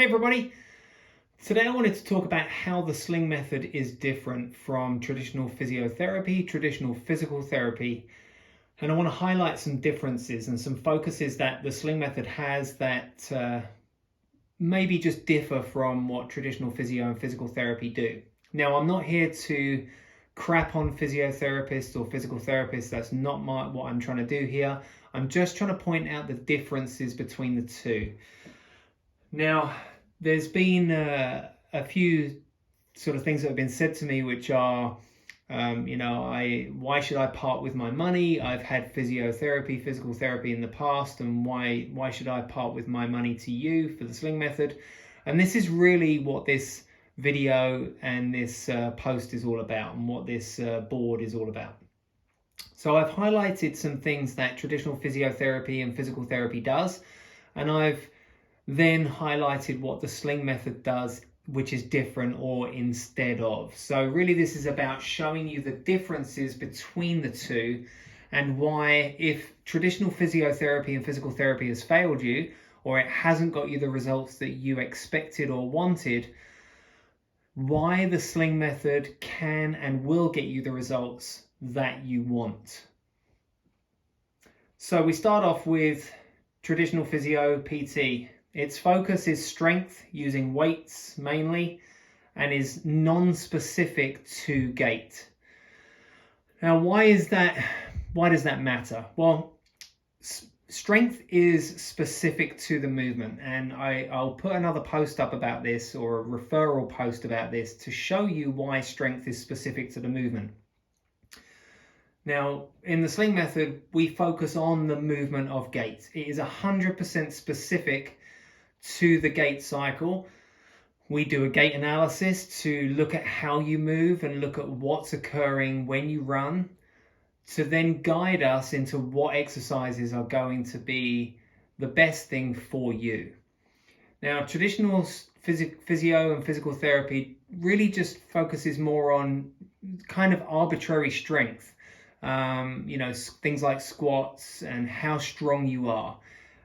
Hey everybody! Today I wanted to talk about how the Sling Method is different from traditional physiotherapy, traditional physical therapy, and I want to highlight some differences and some focuses that the Sling Method has that maybe just differ from what traditional physio and physical therapy do. Now, I'm not here to crap on physiotherapists or physical therapists. That's not what I'm trying to do here. I'm just trying to point out the differences between the two. Now, there's been a few sort of things that have been said to me, which are, why should I part with my money? I've had physiotherapy, physical therapy in the past, and why should I part with my money to you for the Sling Method? And this is really what this video and this post is all about, and what this board is all about. So I've highlighted some things that traditional physiotherapy and physical therapy does, and I've then highlighted what the Sling Method does, which is different or instead of. So really this is about showing you the differences between the two and why, if traditional physiotherapy and physical therapy has failed you, or it hasn't got you the results that you expected or wanted, why the Sling Method can and will get you the results that you want. So we start off with traditional physio PT. Its focus is strength using weights mainly, and is non-specific to gait. Now, why is that? Why does that matter? Well, strength is specific to the movement, and I'll put another post up about this, or a referral post about this, to show you why strength is specific to the movement. Now, in the Sling Method, we focus on the movement of gait. It is 100% specific to the gait cycle. We do a gait analysis to look at how you move and look at what's occurring when you run, to then guide us into what exercises are going to be the best thing for you. Now, traditional physio and physical therapy really just focuses more on kind of arbitrary strength, things like squats and how strong you are.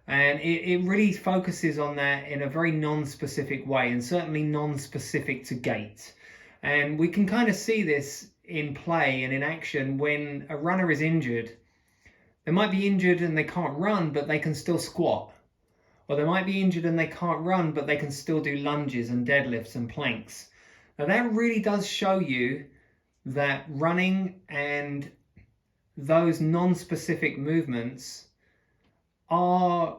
And it really focuses on that in a very non-specific way, and certainly non-specific to gait. And we can kind of see this in play and in action when a runner is injured. They might be injured and they can't run, but they can still squat. Or they might be injured and they can't run, but they can still do lunges and deadlifts and planks. Now that really does show you that running and those non-specific movements are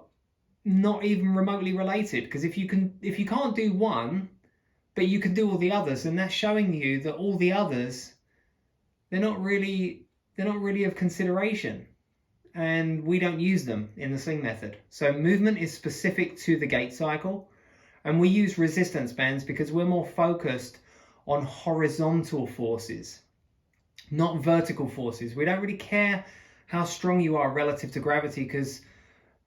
not even remotely related, because if you can't do one but you can do all the others, then that's showing you that all the others, they're not really of consideration, and we don't use them in the Sling Method. So movement is specific to the gait cycle, and we use resistance bands because we're more focused on horizontal forces, not vertical forces. We don't really care how strong you are relative to gravity, because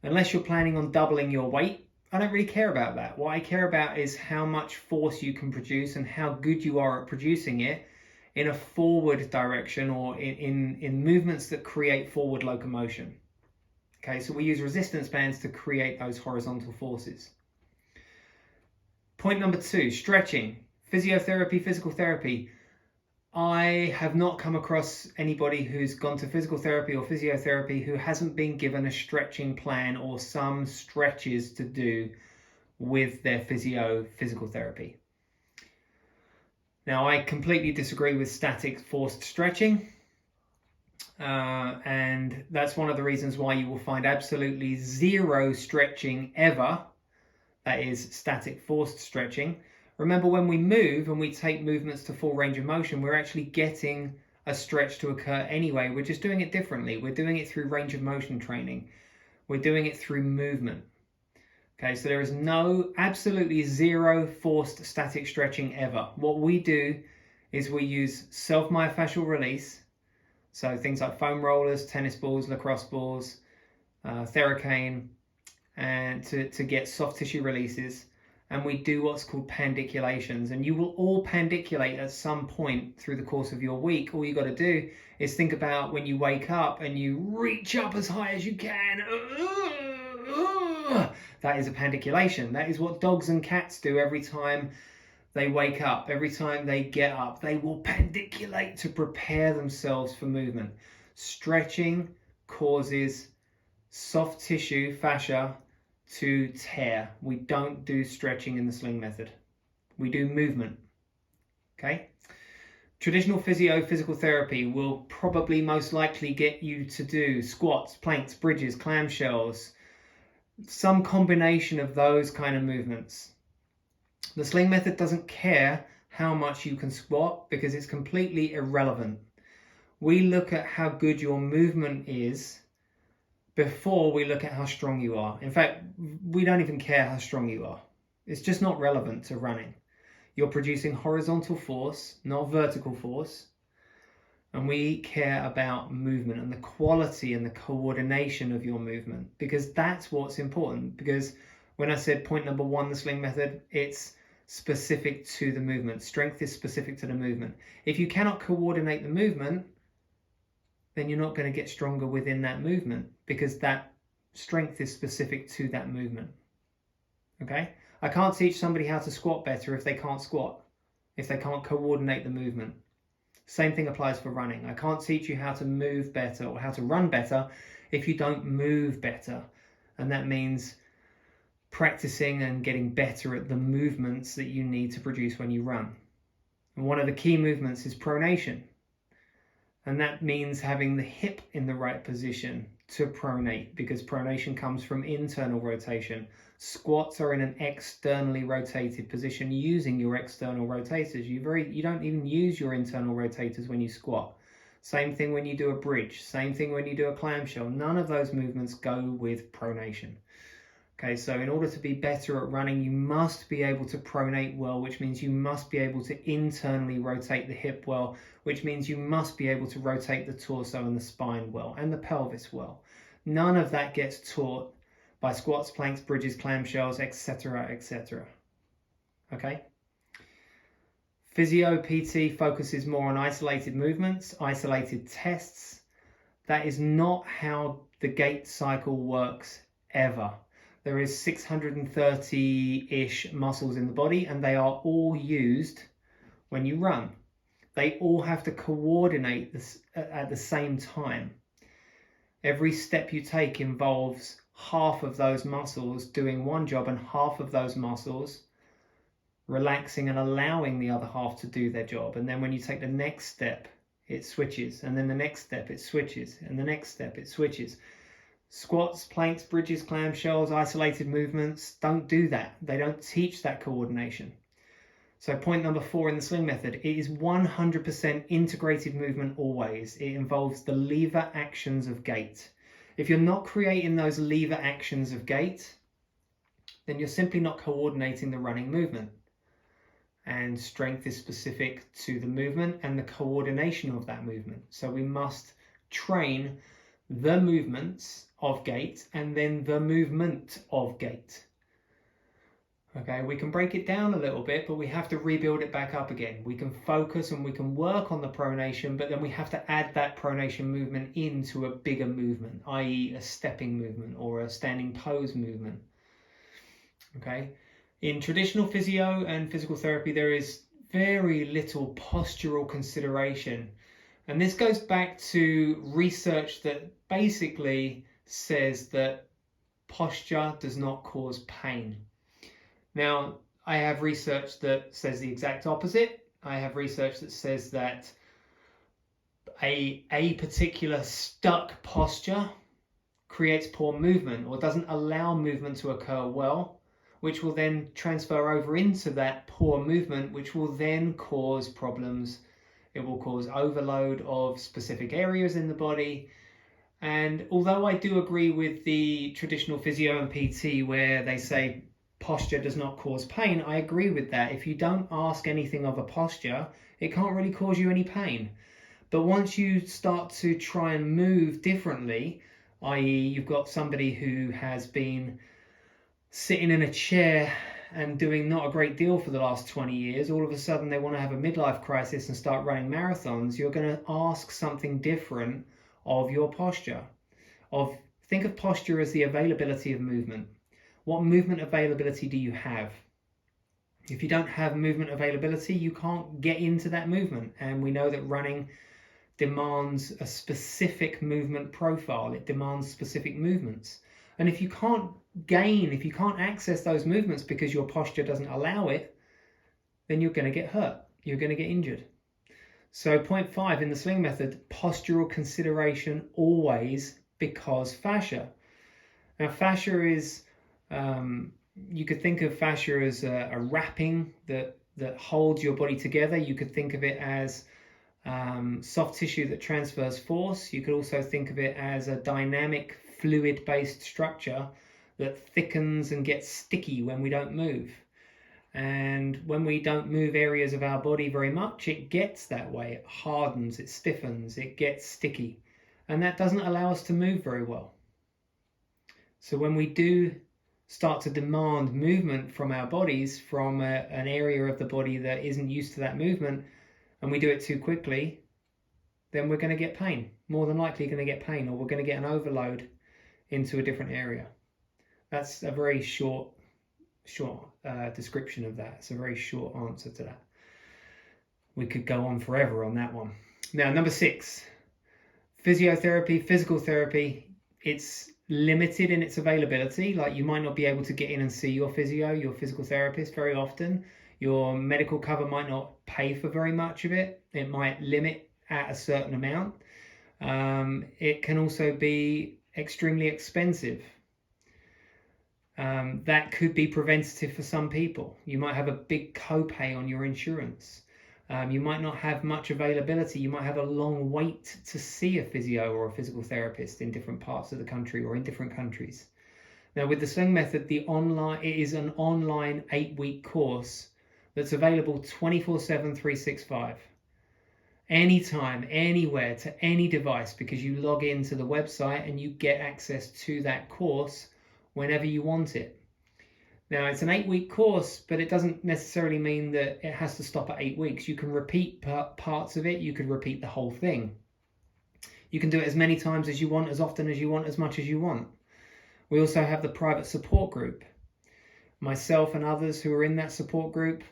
unless you're planning on doubling your weight, I don't really care about that. What I care about is how much force you can produce and how good you are at producing it in a forward direction, or in movements that create forward locomotion. Okay, so we use resistance bands to create those horizontal forces. Point number 2, stretching. Physiotherapy, physical therapy. I have not come across anybody who's gone to physical therapy or physiotherapy who hasn't been given a stretching plan or some stretches to do with their physical therapy. Now, I completely disagree with static forced stretching, and that's one of the reasons why you will find absolutely zero stretching ever. That is static forced stretching. Remember, when we move and we take movements to full range of motion, we're actually getting a stretch to occur anyway. We're just doing it differently. We're doing it through range of motion training. We're doing it through movement. Okay, so there is absolutely zero forced static stretching ever. What we do is we use self-myofascial release. So things like foam rollers, tennis balls, lacrosse balls, Theracane, and to get soft tissue releases. And we do what's called pandiculations, and you will all pandiculate at some point through the course of your week. All you got to do is think about when you wake up and you reach up as high as you can. That is appendiculation. That is what dogs and cats do every time they wake up. Every time they get up, they will pendiculate to prepare themselves for movement. Stretching causes soft tissue, fascia, to tear. We don't do stretching in the Sling method. We do movement. Okay? Traditional physical therapy will probably most likely get you to do squats, planks, bridges, clamshells, some combination of those kind of movements. The Sling method doesn't care how much you can squat because it's completely irrelevant. We look at how good your movement is before we look at how strong you are. In fact, we don't even care how strong you are. It's just not relevant to running. You're producing horizontal force, not vertical force. And we care about movement and the quality and the coordination of your movement, because that's what's important. Because when I said point number 1, the Sling method, it's specific to the movement. Strength is specific to the movement. If you cannot coordinate the movement, then you're not going to get stronger within that movement, because that strength is specific to that movement. Okay? I can't teach somebody how to squat better if they can't squat, if they can't coordinate the movement. Same thing applies for running. I can't teach you how to move better or how to run better if you don't move better. And that means practicing and getting better at the movements that you need to produce when you run. And one of the key movements is pronation. And that means having the hip in the right position to pronate, because pronation comes from internal rotation. Squats are in an externally rotated position using your external rotators. You don't even use your internal rotators when you squat. Same thing when you do a bridge. Same thing when you do a clamshell. None of those movements go with pronation. Okay, so in order to be better at running, you must be able to pronate well, which means you must be able to internally rotate the hip well, which means you must be able to rotate the torso and the spine well, and the pelvis well. None of that gets taught by squats, planks, bridges, clamshells, etc., etc. Okay? Physio PT focuses more on isolated movements, isolated tests. That is not how the gait cycle works ever. There is 630-ish muscles in the body, and they are all used when you run. They all have to coordinate this at the same time. Every step you take involves half of those muscles doing one job and half of those muscles relaxing and allowing the other half to do their job. And then when you take the next step, it switches. And then the next step, it switches. And the next step, it switches. Squats, planks, bridges, clamshells, isolated movements don't do that. They don't teach that coordination. So point number 4 in the Sling method, it is 100% integrated movement always. It involves the lever actions of gait. If you're not creating those lever actions of gait, then you're simply not coordinating the running movement. And strength is specific to the movement and the coordination of that movement. So we must train the movements of gait and then the movement of gait. Okay, we can break it down a little bit, but we have to rebuild it back up again. We can focus and we can work on the pronation, but then we have to add that pronation movement into a bigger movement, i.e. a stepping movement or a standing pose movement. Okay, in traditional physio and physical therapy, there is very little postural consideration. And this goes back to research that basically says that posture does not cause pain. Now, I have research that says the exact opposite. I have research that says that a particular stuck posture creates poor movement or doesn't allow movement to occur well, which will then transfer over into that poor movement, which will then cause problems. It will cause overload of specific areas in the body. And although I do agree with the traditional physio and PT where they say posture does not cause pain, I agree with that. If you don't ask anything of a posture, it can't really cause you any pain. But once you start to try and move differently, i.e. you've got somebody who has been sitting in a chair and doing not a great deal for the last 20 years, all of a sudden they want to have a midlife crisis and start running marathons, you're going to ask something different of your posture. Think of posture as the availability of movement. What movement availability do you have? If you don't have movement availability, you can't get into that movement. And we know that running demands a specific movement profile. It demands specific movements. And if you can't access those movements because your posture doesn't allow it, then you're going to get hurt. You're going to get injured. So point 5 in the Sling Method, postural consideration always, because fascia. Now fascia is, you could think of fascia as a wrapping that holds your body together. You could think of it as soft tissue that transfers force. You could also think of it as a dynamic fluid-based structure that thickens and gets sticky when we don't move. And when we don't move areas of our body very much, it gets that way. It hardens, it stiffens, it gets sticky. And that doesn't allow us to move very well. So when we do start to demand movement from our bodies, from an area of the body that isn't used to that movement, and we do it too quickly, then we're going to get pain. More than likely going to get pain, or we're going to get an overload into a different area. That's a very short description of that. It's a very short answer to that. We could go on forever on that one. Now, number 6, physiotherapy, physical therapy. It's limited in its availability. Like, you might not be able to get in and see your physio, your physical therapist very often. Your medical cover might not pay for very much of it. It might limit at a certain amount. It can also be extremely expensive. That could be preventative for some people. You might have a big copay on your insurance. You might not have much availability. You might have a long wait to see a physio or a physical therapist in different parts of the country or in different countries. Now, with the Sling Method, it is an online 8-week course that's available 24/7, 365. Anytime, anywhere, to any device, because you log into the website and you get access to that course whenever you want it. Now, it's an 8-week course, but it doesn't necessarily mean that it has to stop at 8 weeks. You can repeat parts of it. You could repeat the whole thing. You can do it as many times as you want, as often as you want, as much as you want. We also have the private support group. Myself and others who are in that support group,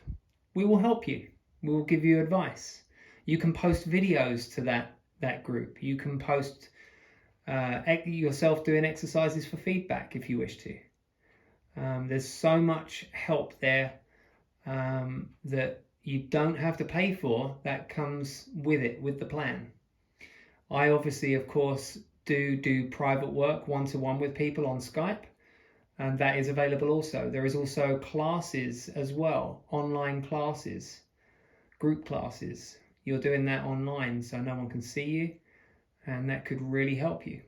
we will help you. We will give you advice. You can post videos to that group. You can post yourself doing exercises for feedback if you wish to. There's so much help there that you don't have to pay for, that comes with it, with the plan. I obviously, of course, do private work one-to-one with people on Skype, and that is available also. There is also classes as well, online classes, group classes. You're doing that online so no one can see you, and that could really help you.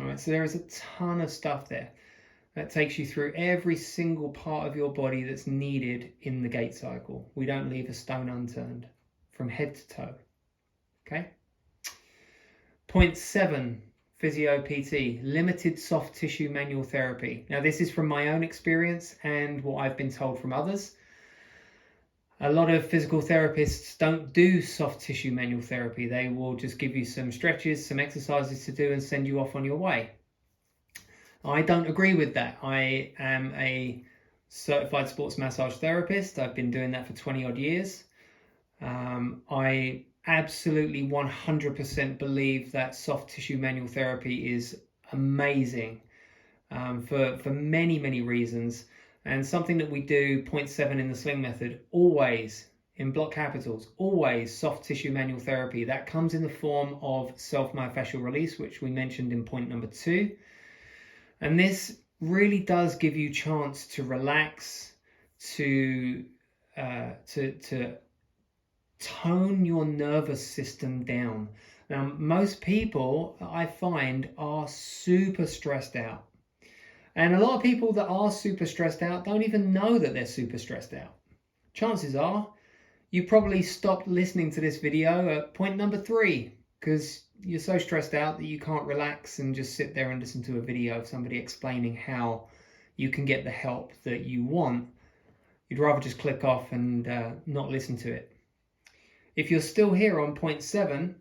All right, so there is a ton of stuff there that takes you through every single part of your body that's needed in the gait cycle. We don't leave a stone unturned, from head to toe. Okay? Point 7, physio PT, limited soft tissue manual therapy. Now, this is from my own experience and what I've been told from others. A lot of physical therapists don't do soft tissue manual therapy. They will just give you some stretches, some exercises to do, and send you off on your way. I don't agree with that. I am a certified sports massage therapist. I've been doing that for 20 odd years. I absolutely 100% believe that soft tissue manual therapy is amazing for many, many reasons. And something that we do, point 7 in the Sling Method, always, in block capitals, always soft tissue manual therapy. That comes in the form of self-myofascial release, which we mentioned in point number 2. And this really does give you chance to relax, to tone your nervous system down. Now, most people, I find, are super stressed out. And a lot of people that are super stressed out don't even know that they're super stressed out. Chances are you probably stopped listening to this video at point number 3 because you're so stressed out that you can't relax and just sit there and listen to a video of somebody explaining how you can get the help that you want. You'd rather just click off and not listen to it. If you're still here on point 7,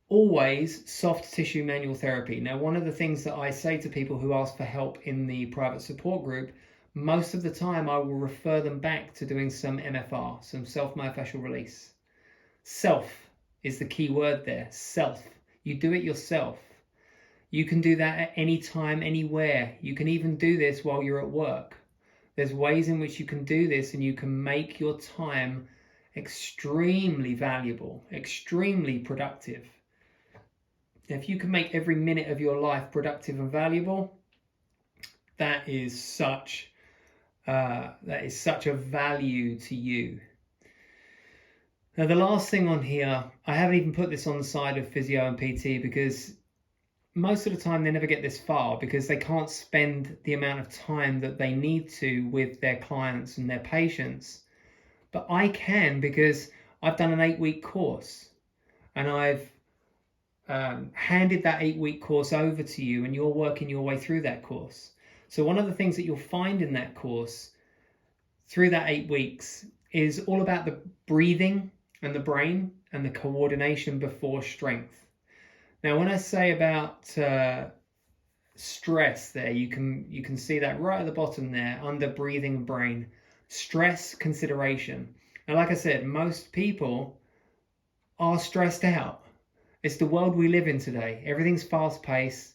always soft tissue manual therapy. Now, one of the things that I say to people who ask for help in the private support group, most of the time I will refer them back to doing some MFR, some self-myofascial release. Self is the key word there, self. You do it yourself. You can do that at any time, anywhere. You can even do this while you're at work. There's ways in which you can do this, and you can make your time extremely valuable, extremely productive. If you can make every minute of your life productive and valuable, that is such a value to you. Now, the last thing on here, I haven't even put this on the side of physio and PT because most of the time they never get this far because they can't spend the amount of time that they need to with their clients and their patients. But I can, because I've done an 8-week course and I've handed that 8-week course over to you, and you're working your way through that course. So one of the things that you'll find in that course through that 8 weeks is all about the breathing and the brain and the coordination before strength. Now, when I say about stress there, you can see that right at the bottom there under breathing and brain. Stress consideration. And like I said, most people are stressed out. It's the world we live in today. Everything's fast-paced.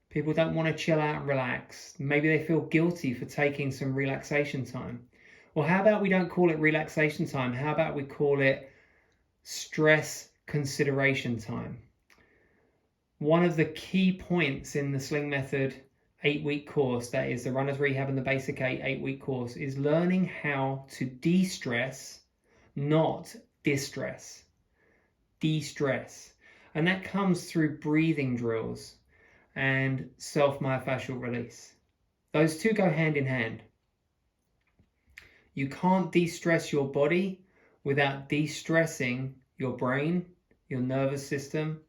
People don't want to chill out and relax. Maybe they feel guilty for taking some relaxation time. Well, how about we don't call it relaxation time? How about we call it stress consideration time? One of the key points in the Sling Method 8-week course, that is the Runner's Rehab and the Basic 8-week course, is learning how to de-stress, not distress. De-stress. And that comes through breathing drills and self-myofascial release. Those two go hand in hand. You can't de-stress your body without de-stressing your brain, your nervous system.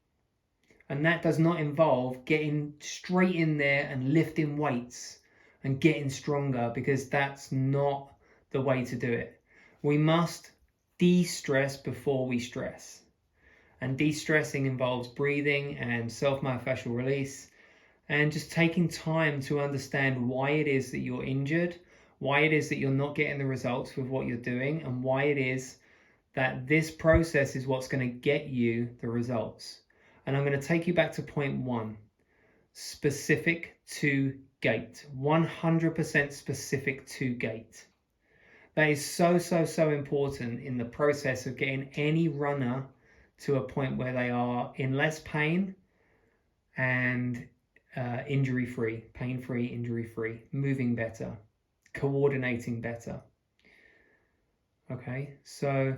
And that does not involve getting straight in there and lifting weights and getting stronger, because that's not the way to do it. We must de-stress before we stress. And de-stressing involves breathing and self-myofascial release and just taking time to understand why it is that you're injured, why it is that you're not getting the results with what you're doing, and why it is that this process is what's going to get you the results. And I'm going to take you back to point 1, specific to gait, 100% specific to gait. That is so important in the process of getting any runner to a point where they are in less pain and injury-free, pain-free, injury-free, moving better, coordinating better. Okay, so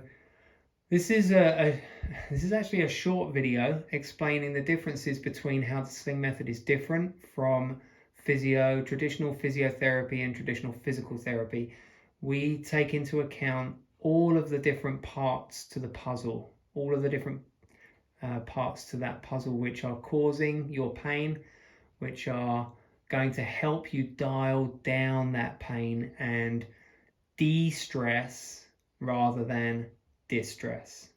this is actually a short video explaining the differences between how the Sling Method is different from traditional physiotherapy and traditional physical therapy. We take into account all of the different parts to the puzzle, all of the different parts to that puzzle which are causing your pain, which are going to help you dial down that pain and de-stress rather than distress.